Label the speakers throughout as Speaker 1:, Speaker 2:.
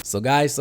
Speaker 1: So guys,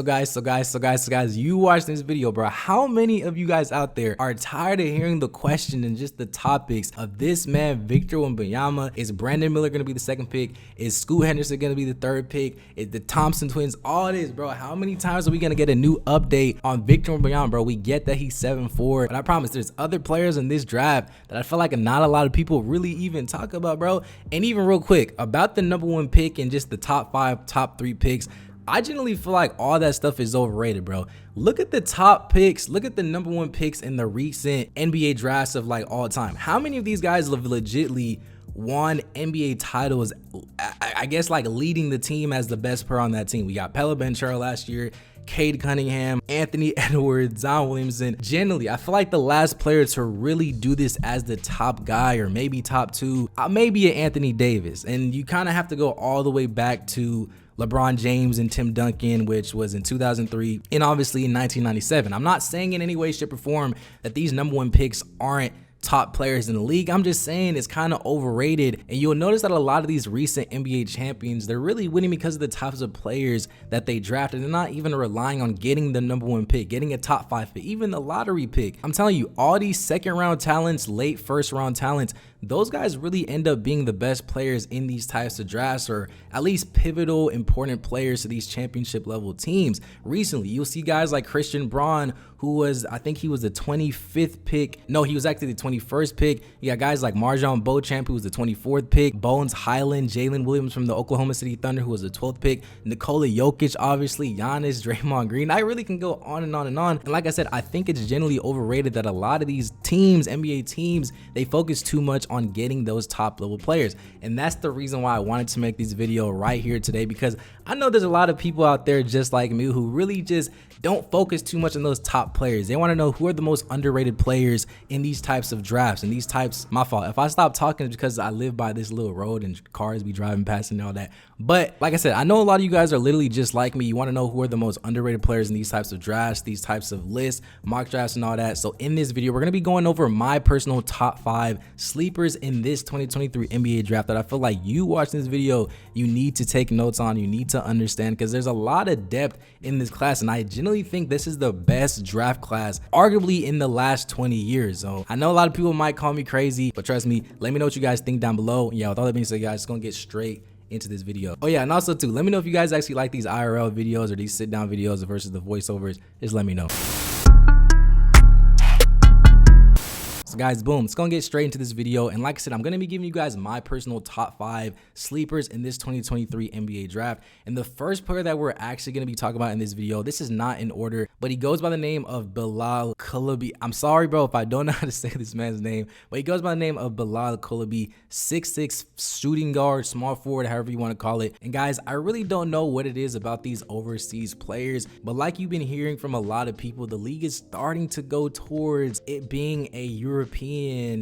Speaker 1: you watched this video, bro. How many of you guys out there are tired of hearing the question and just the topics of this man, Victor Wembanyama? Is Brandon Miller going to be the second pick? Is Scoot Henderson going to be the third pick? Is the Thompson twins? All this, bro. How many times are we going to get a new update on Victor Wembanyama, bro? We get that he's 7'4", but I promise there's other players in this draft that I feel like not a lot of people really even talk about, bro. And even real quick, about the #1 pick and just the top 5, top 3 picks, I generally feel like all that stuff is overrated, bro. Look at the top picks. Look at the #1 picks in the recent NBA drafts of like all time. How many of these guys have legitly won NBA titles? I guess like leading the team as the best player on that team. We got Pella Banchero last year, Cade Cunningham, Anthony Edwards, Zion Williamson. Generally, I feel like the last player to really do this as the top guy, or maybe top 2, maybe an Anthony Davis. And you kind of have to go all the way back to LeBron James and Tim Duncan, which was in 2003, and obviously in 1997. I'm not saying in any way, shape, or form that these #1 picks aren't top players in the league. I'm just saying it's kind of overrated. And you'll notice that a lot of these recent NBA champions, they're really winning because of the types of players that they drafted. They're not even relying on getting the #1 pick, getting a top 5 pick, even the lottery pick. I'm telling you, all these second round talents, late first round talents, those guys really end up being the best players in these types of drafts, or at least pivotal, important players to these championship level teams. Recently, you'll see guys like Christian Braun, who was, I think he was the 25th pick. No, he was actually the 21st pick. You got guys like Marjon Beauchamp, who was the 24th pick. Bones Highland, Jalen Williams from the Oklahoma City Thunder, who was the 12th pick. Nikola Jokic, obviously, Giannis, Draymond Green. I really can go on and on and on. And like I said, I think it's generally overrated that a lot of these teams, NBA teams, they focus too much on getting those top level players. And that's the reason why I wanted to make this video right here today, because I know there's a lot of people out there just like me who really just don't focus too much on those top players. They want to know who are the most underrated players in these types of drafts and these types. My fault if I stop talking, it's because I live by this little road and cars be driving past and all that. But like I said, I know a lot of you guys are literally just like me. You want to know who are the most underrated players in these types of drafts, these types of lists, mock drafts and all that. So in this video, we're going to be going over my personal top 5 sleepers in this 2023 NBA draft that I feel like you watching this video, you need to take notes on, you need to understand, because there's a lot of depth in this class. And I genuinely think this is the best draft class arguably in the last 20 years. So I know a lot of people might call me crazy, but trust me, let me know what you guys think down below. Yeah, with all that being said, guys, it's gonna get straight into this video. Oh yeah, and also too, let me know if you guys actually like these IRL videos or these sit down videos versus the voiceovers. Just let me know. So guys, boom, it's gonna get straight into this video. And like I said, I'm gonna be giving you guys my personal top 5 sleepers in this 2023 NBA draft. And the first player that we're actually gonna be talking about in this video, this is not in order, but he goes by the name of Bilal Kalabi. I'm sorry, bro, if I don't know how to say this man's name, but he goes by the name of Bilal Kalabi, 6'6" shooting guard, small forward, however you want to call it. And guys, I really don't know what it is about these overseas players, but like you've been hearing from a lot of people, the league is starting to go towards it being a European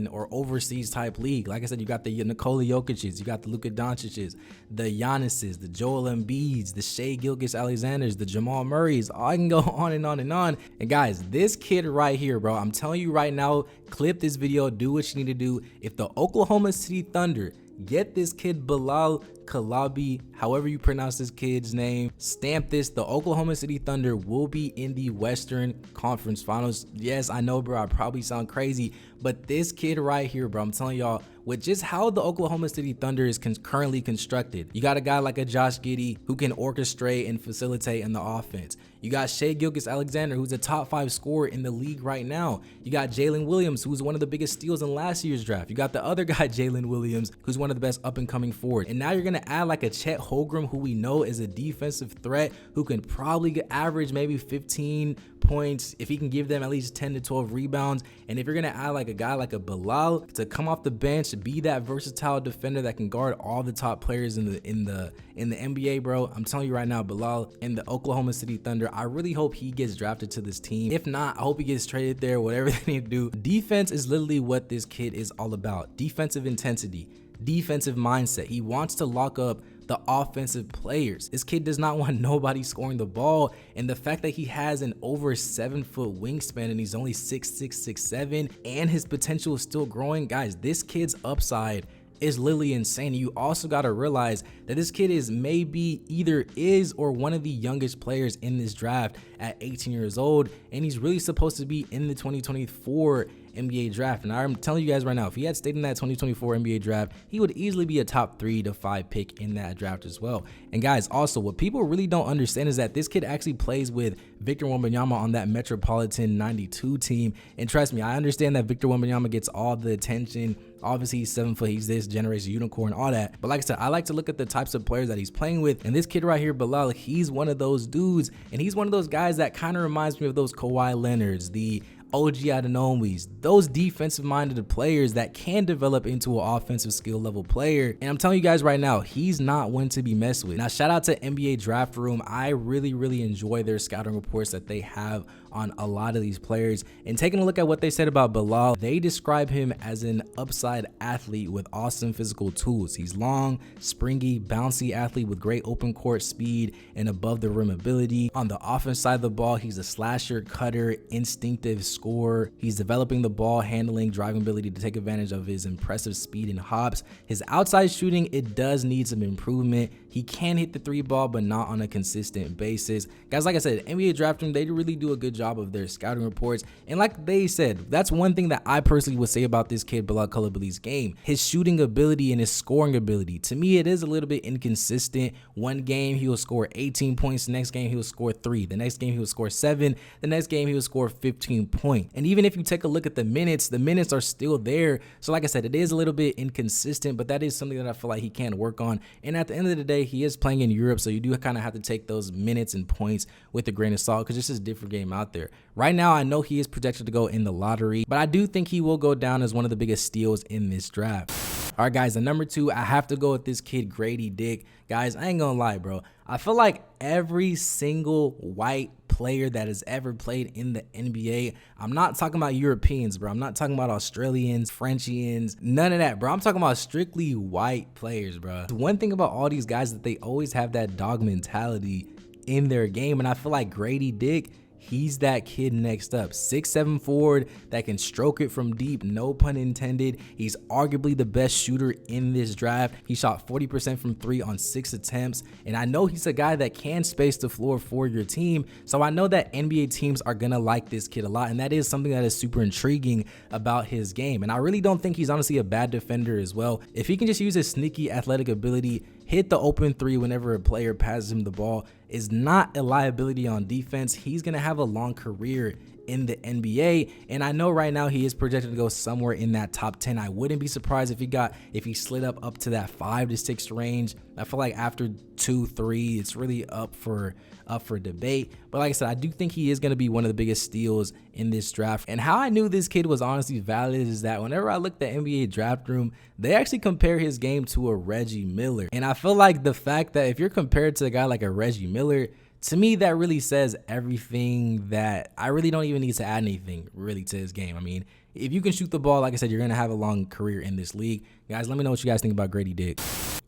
Speaker 1: or overseas type league. Like I said, you got the Nikola Jokic's, you got the Luka Doncic's, the Giannis's, the Joel Embiid's, the Shai Gilgeous-Alexander's, the Jamal Murray's. I can go on and on and on. And guys, this kid right here, bro, I'm telling you right now, clip this video, do what you need to do. If the Oklahoma City Thunder get this kid Bilal Kalabi, however you pronounce this kid's name, stamp this, the Oklahoma City Thunder will be in the Western Conference Finals. Yes, I know, bro, I probably sound crazy, but this kid right here, bro, I'm telling y'all, with just how the Oklahoma City Thunder is currently constructed, you got a guy like a Josh Giddey who can orchestrate and facilitate in the offense. You got Shai Gilgeous-Alexander, who's a top 5 scorer in the league right now. You got Jalen Williams, who's one of the biggest steals in last year's draft. You got the other guy, Jalen Williams, who's one of the best up-and-coming forward. And now you're going to add like a Chet Holmgren, who we know is a defensive threat, who can probably average maybe 15 points if he can give them at least 10 to 12 rebounds. And if you're gonna add like a guy like a Bilal to come off the bench, be that versatile defender that can guard all the top players in the NBA, bro, I'm telling you right now, Bilal in the Oklahoma City Thunder, I really hope he gets drafted to this team. If not, I hope he gets traded there, whatever they need to do. Defense is literally what this kid is all about. Defensive intensity, defensive mindset. He wants to lock up the offensive players. This kid does not want nobody scoring the ball, and the fact that he has an over 7-foot wingspan and he's only 6'6", 6'7", and his potential is still growing, guys, this kid's upside is literally insane. You also got to realize that this kid is maybe either is or one of the youngest players in this draft at 18 years old, and he's really supposed to be in the 2024 NBA draft. And I'm telling you guys right now, if he had stayed in that 2024 NBA draft, he would easily be a top 3 to 5 pick in that draft as well. And guys, also what people really don't understand is that this kid actually plays with Victor Wembanyama on that Metropolitan 92 team. And trust me, I understand that Victor Wembanyama gets all the attention. Obviously, he's 7 foot, he's this generation unicorn, all that. But like I said, I like to look at the types of players that he's playing with. And this kid right here, Bilal, he's one of those dudes. And he's one of those guys that kind of reminds me of those Kawhi Leonards, the OG Anunoby's, those defensive-minded players that can develop into an offensive skill level player. And I'm telling you guys right now, he's not one to be messed with. Now, shout out to NBA Draft Room. I really enjoy their scouting reports that they have on a lot of these players. And taking a look at what they said about Bilal, they describe him as an upside athlete with awesome physical tools. He's long, springy, bouncy athlete with great open court speed and above the rim ability. On the offense side of the ball, he's a slasher, cutter, instinctive scorer. He's developing the ball handling, driving ability to take advantage of his impressive speed and hops. His outside shooting, it does need some improvement. He can hit the 3 ball, but not on a consistent basis. Guys, like I said, NBA Draft Room, they really do a good job of their scouting reports. And like they said, that's one thing that I personally would say about this kid, Bilal Kalabi's game. His shooting ability and his scoring ability. To me, it is a little bit inconsistent. One game, he will score 18 points. The next game, he will score 3. The next game, he will score 7. The next game, he will score 15 points. And even if you take a look at the minutes are still there. So like I said, it is a little bit inconsistent, but that is something that I feel like he can work on. And at the end of the day, he is playing in Europe, so you do kind of have to take those minutes and points with a grain of salt because it's just a different game out there. Right now, I know he is projected to go in the lottery, but I do think he will go down as one of the biggest steals in this draft. All right, guys, and number 2, I have to go with this kid, Grady Dick. Guys, I ain't gonna lie, bro. I feel like every single white player that has ever played in the NBA, I'm not talking about Europeans, bro. I'm not talking about Australians, Frenchians, none of that, bro. I'm talking about strictly white players, bro. One thing about all these guys that they always have that dog mentality in their game, and I feel like Grady Dick, he's that kid next up. 6'7" forward that can stroke it from deep, no pun intended. He's arguably the best shooter in this draft. He shot 40% from 3 on 6 attempts. And I know he's a guy that can space the floor for your team. So I know that NBA teams are going to like this kid a lot. And that is something that is super intriguing about his game. And I really don't think he's honestly a bad defender as well. If he can just use his sneaky athletic ability, hit the open 3 whenever a player passes him the ball, is not a liability on defense, he's going to have a long career in the NBA. And I know right now he is projected to go somewhere in that top 10. I wouldn't be surprised if he slid up to that 5 to 6 range. I feel like after 2, 3, it's really up for debate. But like I said, I do think he is going to be one of the biggest steals in this draft. And how I knew this kid was honestly valid is that whenever I looked at NBA Draft Room, they actually compare his game to a Reggie Miller. And I feel like the fact that if you're compared to a guy like a Reggie Miller, to me, that really says everything that I really don't even need to add anything really to his game. I mean, if you can shoot the ball, like I said, you're going to have a long career in this league. Guys, let me know what you guys think about Grady Dick.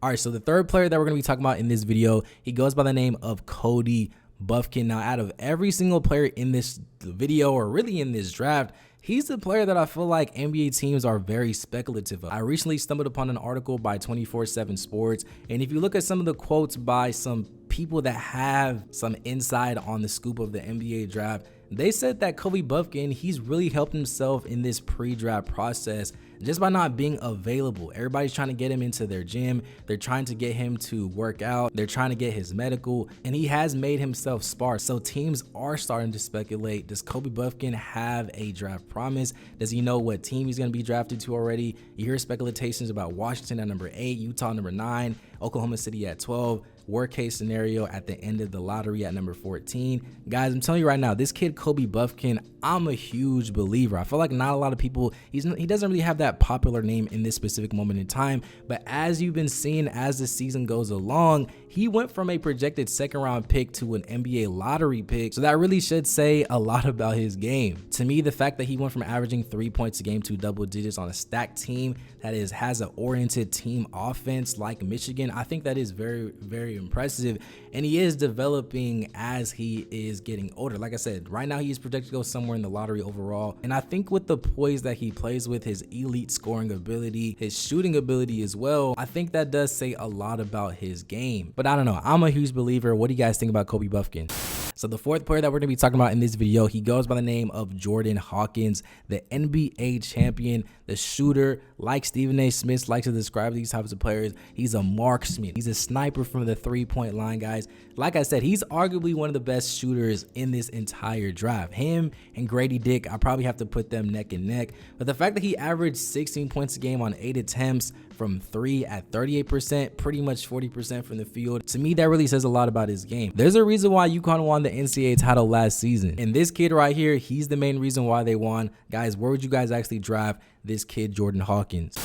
Speaker 1: All right, so the third player that we're going to be talking about in this video, he goes by the name of Cody Buffkin. Now, out of every single player in this video or really in this draft, he's the player that I feel like NBA teams are very speculative of. I recently stumbled upon an article by 24/7 Sports, and if you look at some of the quotes by some people that have some insight on the scoop of the NBA draft, they said that Cody Buffkin, he's really helped himself in this pre-draft process just by not being available. Everybody's trying to get him into their gym. They're trying to get him to work out. They're trying to get his medical, and he has made himself sparse. So teams are starting to speculate. Does Cody Buffkin have a draft promise? Does he know what team he's going to be drafted to already? You hear speculations about Washington at number 8, Utah number 9, Oklahoma City at 12. Worst case scenario at the end of the lottery at number 14. Guys, I'm telling you right now, this kid Cody Buffkin, I'm a huge believer. I feel like not a lot of people, he doesn't really have that popular name in this specific moment in time, but as you've been seeing as the season goes along, he went from a projected second round pick to an NBA lottery pick. So that really should say a lot about his game. To me, the fact that he went from averaging 3 points a game to double digits on a stacked team that has an oriented team offense like Michigan, I think that is very, very impressive. And he is developing as he is getting older. Like I said, right now he is projected to go somewhere in the lottery overall. And I think with the poise that he plays with, his elite scoring ability, his shooting ability as well, I think that does say a lot about his game. But I don't know, I'm a huge believer. What do you guys think about Cody Buffkin? So the fourth player that we're going to be talking about in this video, he goes by the name of Jordan Hawkins, the NBA champion, the shooter. Like Stephen A. Smith likes to describe these types of players, he's a marksman. He's a sniper from the three-point line, guys. Like I said, he's arguably one of the best shooters in this entire draft. Him and Grady Dick, I probably have to put them neck and neck. But the fact that he averaged 16 points a game on 8 attempts from 3 at 38%, pretty much 40% from the field, to me, that really says a lot about his game. There's a reason why UConn won the NCAA title last season. And this kid right here, he's the main reason why they won. Guys, where would you guys actually draft this kid, Jordan Hawkins?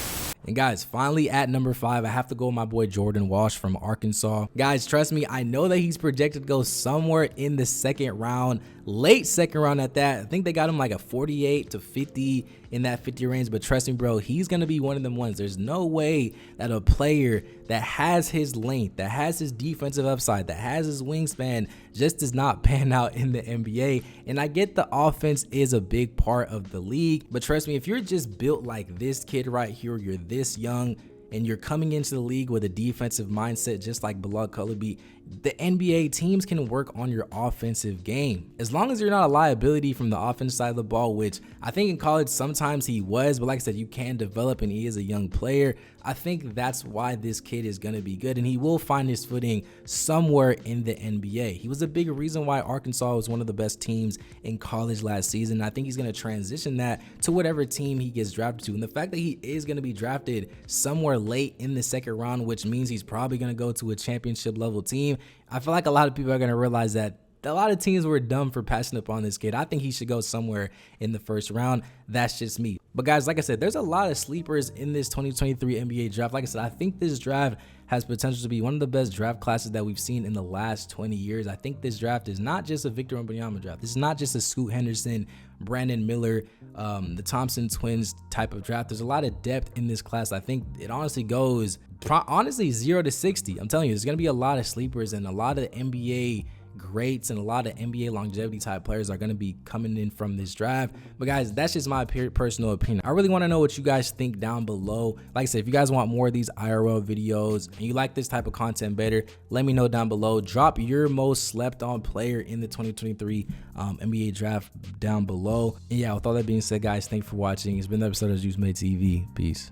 Speaker 1: And guys, finally at number 5, I have to go with my boy Jordan Walsh from Arkansas. Guys, trust me, I know that he's projected to go somewhere in the second round, late second round at that. I think they got him like a 48 to 50 in that 50 range, but trust me, bro, he's going to be one of them ones. There's no way that a player that has his length, that has his defensive upside, that has his wingspan just does not pan out in the NBA. And I get the offense is a big part of the league, but trust me, if you're just built like this kid right here, you're this young, and you're coming into the league with a defensive mindset just like Bilal Kalabi, the NBA teams can work on your offensive game. As long as you're not a liability from the offensive side of the ball, which I think in college sometimes he was, but like I said, you can develop and he is a young player. I think that's why this kid is going to be good and he will find his footing somewhere in the NBA. He was a big reason why Arkansas was one of the best teams in college last season. I think he's going to transition that to whatever team he gets drafted to. And the fact that he is going to be drafted somewhere late in the second round, which means he's probably going to go to a championship level team, I feel like a lot of people are going to realize that a lot of teams were dumb for passing up on this kid. I think he should go somewhere in the first round. That's just me. But guys, like I said, there's a lot of sleepers in this 2023 NBA draft. Like I said, I think this draft has potential to be one of the best draft classes that we've seen in the last 20 years. I think this draft is not just a Victor Wembanyama draft. This is not just a Scoot Henderson, Brandon Miller, the Thompson twins type of draft. There's a lot of depth in this class. I think it honestly goes, 0 to 60. I'm telling you, there's going to be a lot of sleepers and a lot of NBA greats and a lot of NBA longevity type players are going to be coming in from this draft. But guys, that's just my personal opinion. I really want to know what you guys think down below. Like I said, if you guys want more of these IRL videos and you like this type of content better, let me know down below. Drop your most slept on player in the 2023 NBA draft down below. And yeah, with all that being said, guys, thanks for watching. It's been the episode of Juice Made TV. Peace.